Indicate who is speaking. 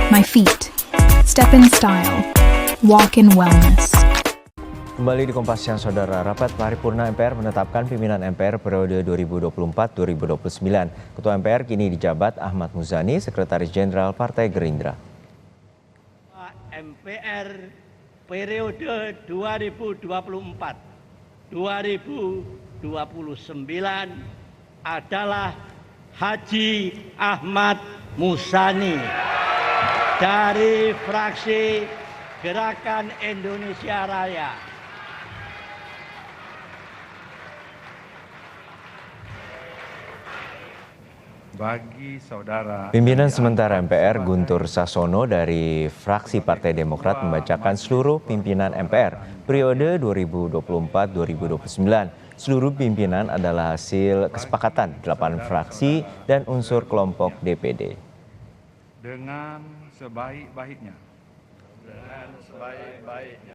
Speaker 1: my feet, step in style, walk in wellness.
Speaker 2: Kembali di Kompas Siang, Saudara. Rapat Paripurna MPR menetapkan pimpinan MPR periode 2024-2029. Ketua MPR kini dijabat Ahmad Muzani, Sekretaris Jenderal Partai Gerindra.
Speaker 3: MPR periode 2024-2029 adalah Haji Ahmad Muzani dari fraksi Gerakan Indonesia Raya.
Speaker 4: Bagi saudara
Speaker 2: Pimpinan sementara MPR Guntur Sassono dari fraksi Partai Demokrat membacakan seluruh pimpinan MPR periode 2024-2029. Seluruh pimpinan adalah hasil kesepakatan 8 fraksi dan unsur kelompok DPD.
Speaker 4: dengan sebaik-baiknya